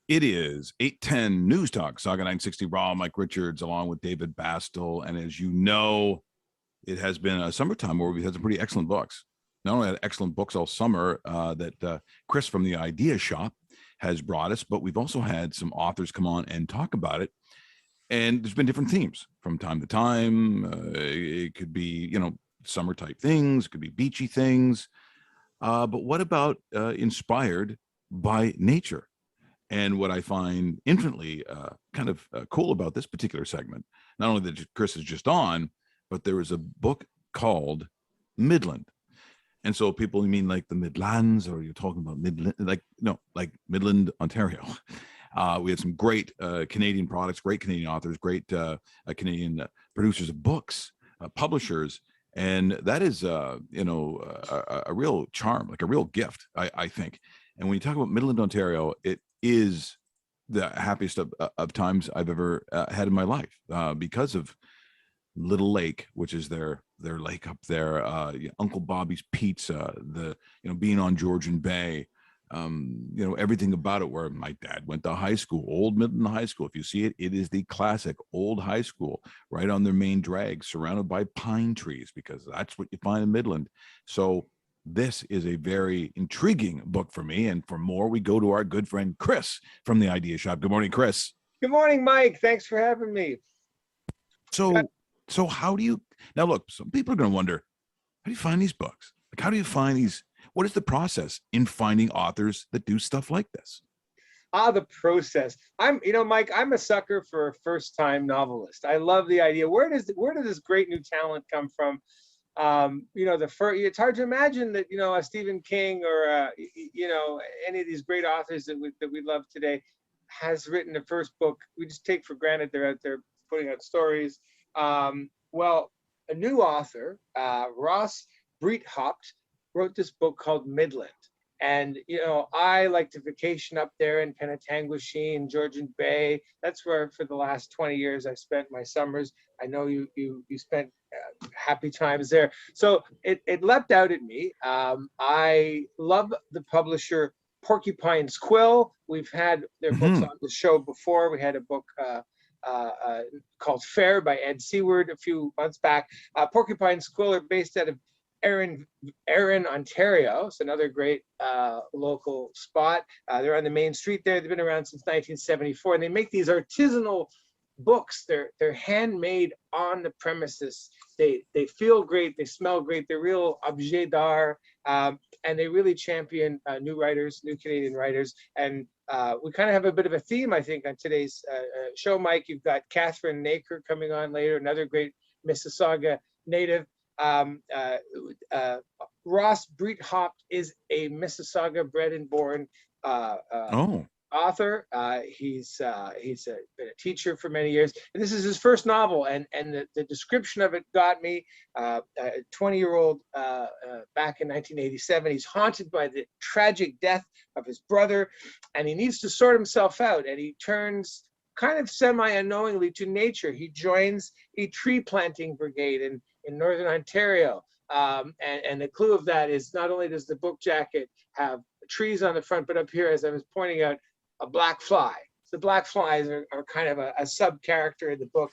It is 8:10 Newstalk Sauga 960 Raw. Mike Richards along with David Bastl. And as you know, it has been a summertime where we've had some pretty excellent books. Not only had excellent books all summer that Chris from the Idea Shop has brought us, but we've also had some authors come on and talk about it. And there's been different themes from time to time. It could be, summer type things, it could be beachy things. But what about inspired by nature? And what I find infinitely kind of cool about this particular segment, not only that Chris is just on, but there is a book called Midland. And so people mean like the Midlands, or you're talking about Midland, like Midland, Ontario. We had some great Canadian products, great Canadian authors, great Canadian producers of books, publishers. And that is, a real charm, like a real gift, I think. And when you talk about Midland, Ontario, it is the happiest of times I've ever had in my life because of Little Lake, which is their lake up there, Uncle Bobby's Pizza, being on Georgian Bay, everything about it, where my dad went to high school, Old Midland High School. If you see it, it is the classic old high school right on their main drag, surrounded by pine trees, because that's what you find in Midland. So this is a very intriguing book for me. And for more, we go to our good friend Chris from the Idea Shop. Good morning, Chris. Good morning, Mike. Thanks for having me. So how do you, now look, some people are going to wonder, how do you find these books? Like, how do you find these? What is the process in finding authors that do stuff like this? The process. Mike, I'm a sucker for a first-time novelist. I love the idea. Where does this great new talent come from? It's hard to imagine that, a Stephen King or, any of these great authors that we love today has written a first book. We just take for granted they're out there putting out stories. Well, a new author, Ross Breithaupt, wrote this book called Midland. And, I like to vacation up there in Penetanguishene, Georgian Bay. That's where for the last 20 years I've spent my summers. I know you spent happy times there. So it leapt out at me. I love the publisher Porcupine's Quill. We've had their books on the show before. We had a book called Fair by Ed Seward a few months back. Porcupine's Quill are based out of Erin, Ontario. It's another great local spot. They're on the main street there. They've been around since 1974, and they make these artisanal books. They're handmade on the premises. They feel great. They smell great. They're real objet d'art, and they really champion new writers, new Canadian writers. And we kind of have a bit of a theme, I think, on today's show, Mike. You've got Catherine Naker coming on later, another great Mississauga native. Ross Breithaupt is a Mississauga bred and born author. He's been a teacher for many years, and this is his first novel. And the description of it got me. A 20-year-old back in 1987. He's haunted by the tragic death of his brother, and he needs to sort himself out. And he turns kind of semi-unknowingly to nature. He joins a tree planting brigade in Northern Ontario. And the clue of that is not only does the book jacket have trees on the front, but up here, as I was pointing out, a black fly. So the black flies are kind of a sub-character in the book.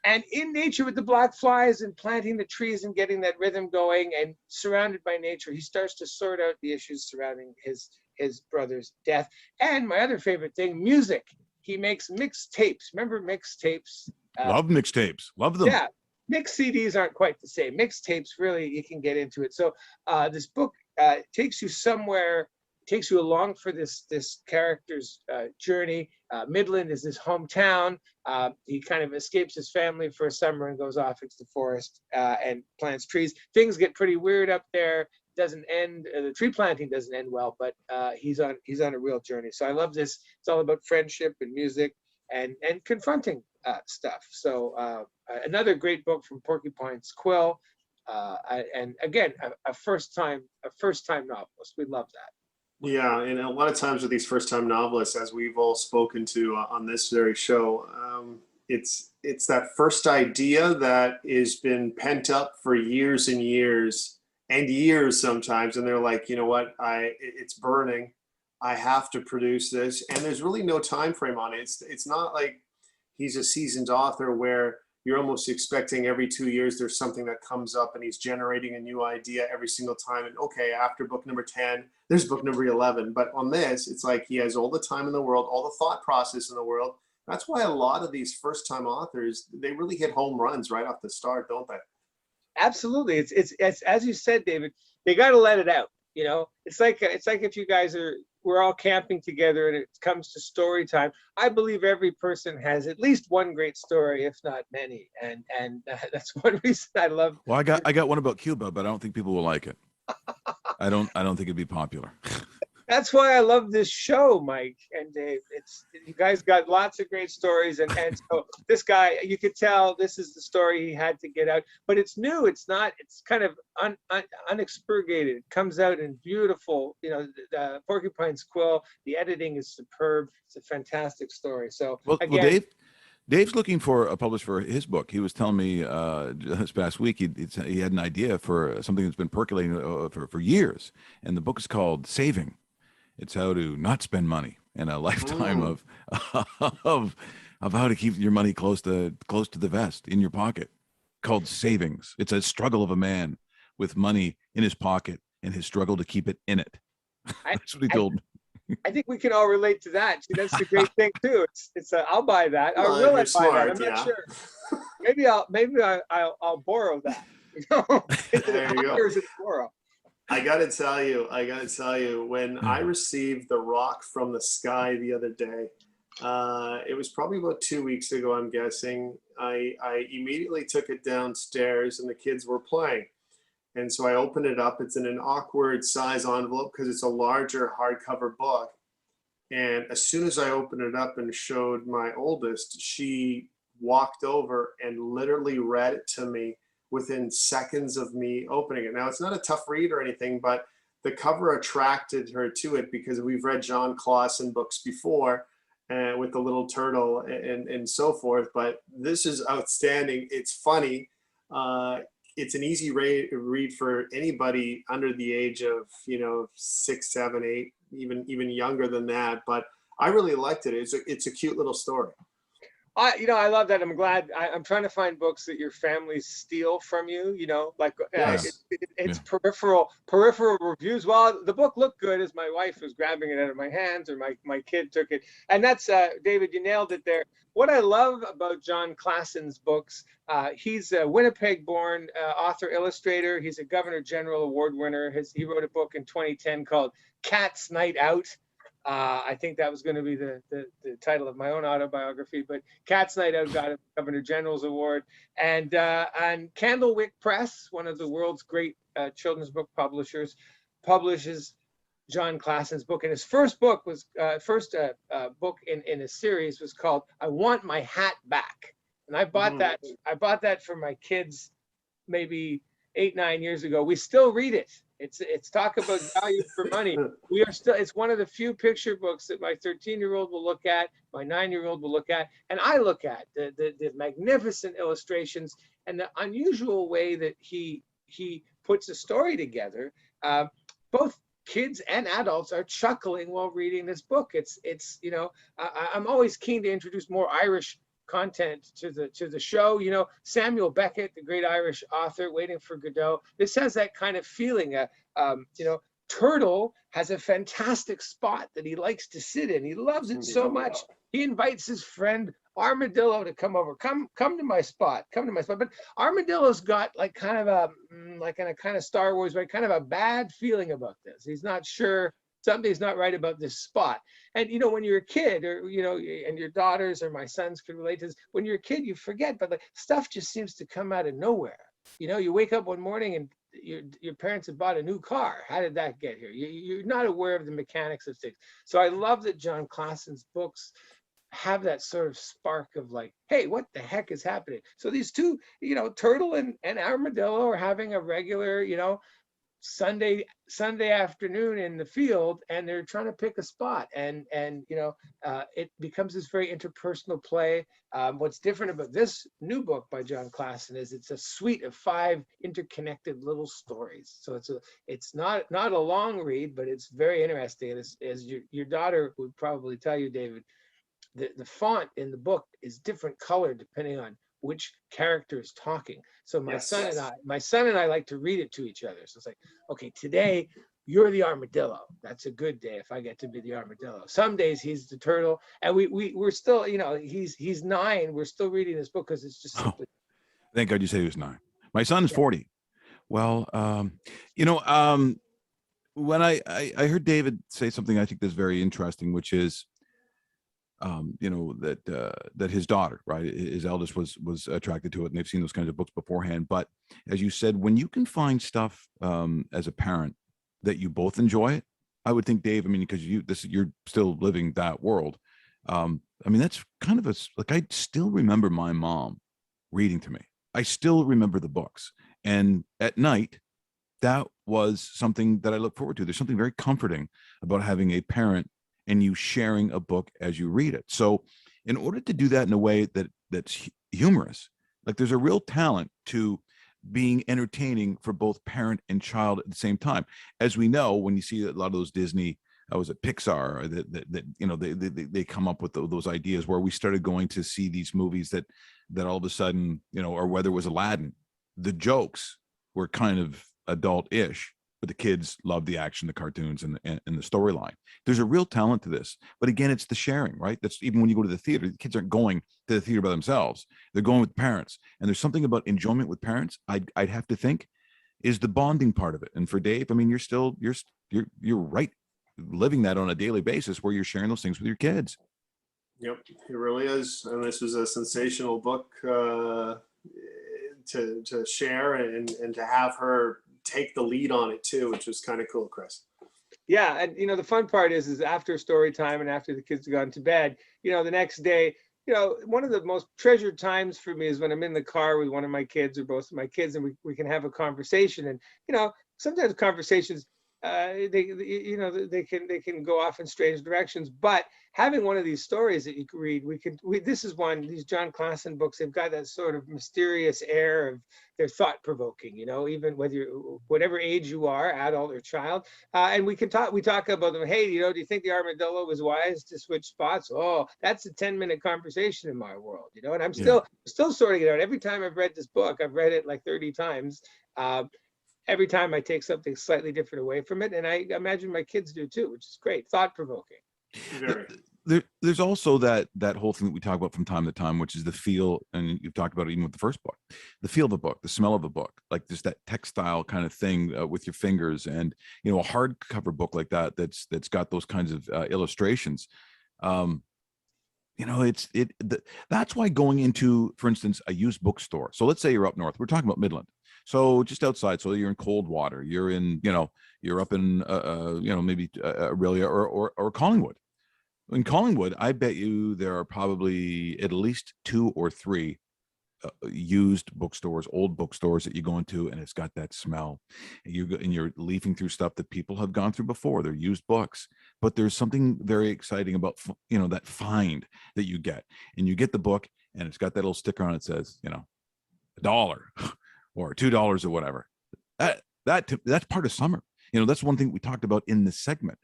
And in nature with the black flies and planting the trees and getting that rhythm going and surrounded by nature, he starts to sort out the issues surrounding his brother's death. And my other favorite thing, music. He makes mixed tapes. Remember mixed tapes? Love mixed tapes. Love them. Yeah. Mixed CDs aren't quite the same. Mixed tapes, really, you can get into it. So this book takes you somewhere, takes you along for this character's journey. Midland is his hometown. He kind of escapes his family for a summer and goes off into the forest and plants trees. Things get pretty weird up there. Doesn't end. The tree planting doesn't end well, but he's on a real journey. So I love this. It's all about friendship and music and confronting stuff. So another great book from Porcupine's Quill, and again a first time novelist. We love that. Yeah, and a lot of times with these first time novelists, as we've all spoken to on this very show, it's that first idea that has been pent up for years and years and years sometimes, and they're like, you know what, it's burning. I have to produce this, and there's really no time frame on it. It's not like he's a seasoned author where you're almost expecting every 2 years there's something that comes up and he's generating a new idea every single time. And okay, after book number 10, there's book number 11. But on this, it's like he has all the time in the world, all the thought process in the world. That's why a lot of these first time authors, they really hit home runs right off the start, don't they? Absolutely. It's as you said, David, they got to let it out. You know, it's like if you guys we're all camping together and it comes to story time. I believe every person has at least one great story, if not many. And that's one reason I love. Well, I got one about Cuba, but I don't think people will like it. I don't think it'd be popular. That's why I love this show, Mike and Dave. You guys got lots of great stories, and so this guy, you could tell this is the story he had to get out. But it's new. It's not. It's kind of unexpurgated. It comes out in beautiful. You know, the Porcupine's Quill. The editing is superb. It's a fantastic story. So well, again, Dave's looking for a publisher for his book. He was telling me this past week he had an idea for something that's been percolating for years, and the book is called Saving. It's how to not spend money and a lifetime of how to keep your money close to the vest in your pocket, called Savings. It's a struggle of a man with money in his pocket and his struggle to keep it in it. That's what he told me. I think we can all relate to that. See, that's the great thing too. I'll buy that. Well, I will buy smart, that. I'm not sure. Maybe I'll borrow that. You know, there you go. Borrow. I gotta tell you, when I received the rock from the sky the other day, it was probably about 2 weeks ago, I'm guessing. I immediately took it downstairs and the kids were playing. And so I opened it up. It's in an awkward size envelope because it's a larger hardcover book. And as soon as I opened it up and showed my oldest, she walked over and literally read it to me within seconds of me opening it. Now, it's not a tough read or anything, but the cover attracted her to it because we've read John Classen books before with the little turtle and so forth. But this is outstanding. It's funny. It's an easy read for anybody under the age of 6, 7, 8, even younger than that. But I really liked it. It's a cute little story. I love that. I'm glad. I'm trying to find books that your family steal from you. You know, like Yes. it's peripheral reviews. Well, the book looked good as my wife was grabbing it out of my hands, or my kid took it. And that's David. You nailed it there. What I love about John Klassen's books, he's a Winnipeg-born author illustrator. He's a Governor General Award winner. He wrote a book in 2010 called Cat's Night Out. I think that was going to be the title of my own autobiography, but Cat's Night Out got a Governor General's Award. And Candlewick Press, one of the world's great children's book publishers, publishes John Klassen's book. And his first book was book in a series was called I Want My Hat Back. And I bought that. I bought that for my kids maybe 8, 9 years ago. We still read it. It's talk about value for money. It's one of the few picture books that my 13-year-old will look at, my 9-year-old will look at, and I look at the magnificent illustrations and the unusual way that he puts a story together. Both kids and adults are chuckling while reading this book. I'm always keen to introduce more Irish content to the show. Samuel Beckett, the great Irish author, Waiting for Godot. This has that kind of feeling. Turtle has a fantastic spot that he likes to sit in. He loves it so much. He invites his friend Armadillo to come over. Come to my spot. Come to my spot. But Armadillo's got like kind of in a kind of Star Wars way, kind of a bad feeling about this. He's not sure. Something's not right about this spot. And, when you're a kid or, and your daughters or my sons could relate to this, when you're a kid, you forget, but like stuff just seems to come out of nowhere. You wake up one morning and your parents have bought a new car. How did that get here? You're not aware of the mechanics of things. So I love that John Klassen's books have that sort of spark of like, hey, what the heck is happening? So these two, Turtle and Armadillo are having a regular, Sunday afternoon in the field, and they're trying to pick a spot, and it becomes this very interpersonal play. What's different about this new book by John Classen is it's a suite of 5 interconnected little stories. So it's not a long read, but it's very interesting. And as your daughter would probably tell you, David, the font in the book is different color depending on which character is talking. So my son and I like to read it to each other. So it's like, okay, today you're the armadillo. That's a good day if I get to be the armadillo. Some days he's the turtle, and we're still, he's 9. We're still reading this book because it's just simply. Thank God you said he was 9. My son is 40. Well, when I heard David say something I think that's very interesting, which is, that his daughter, right, his eldest was attracted to it, and they've seen those kinds of books beforehand. But as you said, when you can find stuff as a parent that you both enjoy it, I would think, Dave, I mean, because you're still living that world. I mean, that's kind of I still remember my mom reading to me. I still remember the books, and at night, that was something that I look forward to. There's something very comforting about having a parent and you sharing a book as you read it. So in order to do that in a way that's humorous, like there's a real talent to being entertaining for both parent and child at the same time. As we know, when you see a lot of those Disney, was it Pixar, they come up with those ideas where we started going to see these movies that all of a sudden, or whether it was Aladdin, the jokes were kind of adult-ish, but the kids love the action, the cartoons, and the storyline. There's a real talent to this. But again, it's the sharing, right? That's even when you go to the theater, the kids aren't going to the theater by themselves. They're going with parents. And there's something about enjoyment with parents, I'd have to think, is the bonding part of it. And for Dave, I mean, you're right, living that on a daily basis where you're sharing those things with your kids. Yep, it really is. And this was a sensational book to share and to have her take the lead on it too, which was kind of cool, Chris. Yeah, and the fun part is after story time and after the kids have gone to bed, the next day, one of the most treasured times for me is when I'm in the car with one of my kids or both of my kids, and we can have a conversation. And sometimes conversations they can go off in strange directions, but having one of these stories that you can read, this is one, these John Classen books, they've got that sort of mysterious air of they're thought-provoking, even whatever age you are, adult or child, and we talk about them. Hey, do you think the armadillo was wise to switch spots? Oh, that's a 10-minute conversation in my world, and I'm still sorting it out. Every time I've read this book, I've read it like 30 times. Every time I take something slightly different away from it, and I imagine my kids do too, which is great, thought-provoking. There's also that whole thing that we talk about from time to time, which is the feel, and you've talked about it even with the first book, the feel of a book, the smell of a book, like just that textile kind of thing with your fingers, and a hardcover book like that's got those kinds of illustrations. That's why going into, for instance, a used bookstore. So let's say you're up north. We're talking about Midland. So just outside. So you're in Coldwater. You're in, you're up in, maybe Aurelia or Collingwood. In Collingwood, I bet you there are probably at least 2 or 3 used bookstores, old bookstores that you go into, and it's got that smell. And you're leafing through stuff that people have gone through before. They're used books, but there's something very exciting about that find that you get, and you get the book, and it's got that little sticker on it that says $1 or $2 or whatever. That's part of summer. That's one thing we talked about in this segment.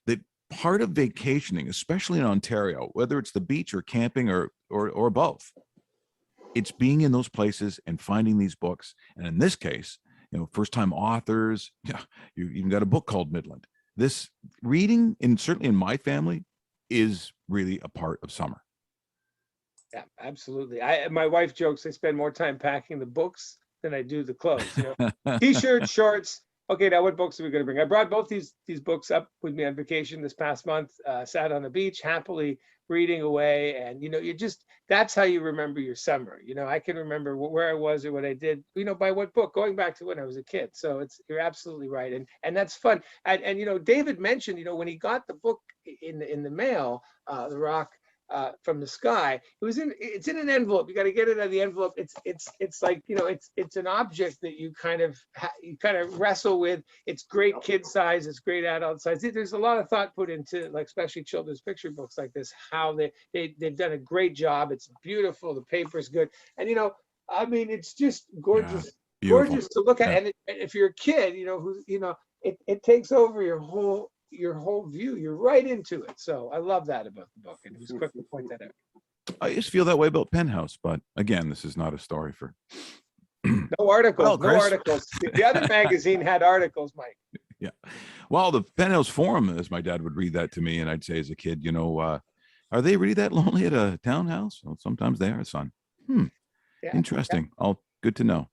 That part of vacationing, especially in Ontario, whether it's the beach or camping or both, it's being in those places and finding these books. And in this case, first-time authors. Yeah, you even got a book called Midland. This reading, and certainly in my family, is really a part of summer. Yeah, absolutely. My wife jokes I spend more time packing the books than I do the clothes. T-shirts, shorts. Okay, now what books are we going to bring? I brought both these books up with me on vacation this past month. Sat on the beach happily reading away, and that's how you remember your summer. I can remember where I was or what I did. By what book? Going back to when I was a kid. So you're absolutely right, and that's fun. And David mentioned when he got the book in the mail, The Rock from the sky. It's in an envelope. You got to get it out of the envelope. It's like, you know, it's an object that you kind of wrestle with. It's great kid size. It's great adult size. There's a lot of thought put into, like, especially children's picture books like this, how they've done a great job. It's beautiful. The paper's good. And, you know, I mean, it's just gorgeous, gorgeous to look at. Yeah. And if you're a kid, you know, who's, you know, it takes over your whole view. You're right into it. So I love that about the book, and he was quick to point that out. I just feel that way about Penthouse, but again, this is not a story for No articles. Well, No Chris. articles. The other magazine had articles, Mike. Yeah. Well, the Penthouse Forum, as my dad would read that to me, and I'd say as a kid, you know, are they really that lonely at a townhouse? Well, sometimes they are, son. Yeah. Interesting. All good to know.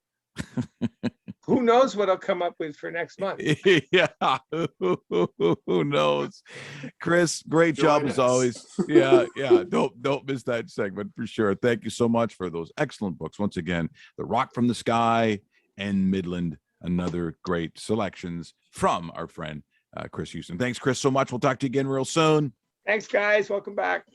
Who knows what I'll come up with for next month? Yeah. Who knows? Chris, great job Join as us. always. Yeah. Don't miss that segment for sure. Thank you so much for those excellent books. Once again, The Rock from the Sky and Midland, another great selections from our friend Chris Houston. Thanks, Chris, so much. We'll talk to you again real soon. Thanks, guys. Welcome back.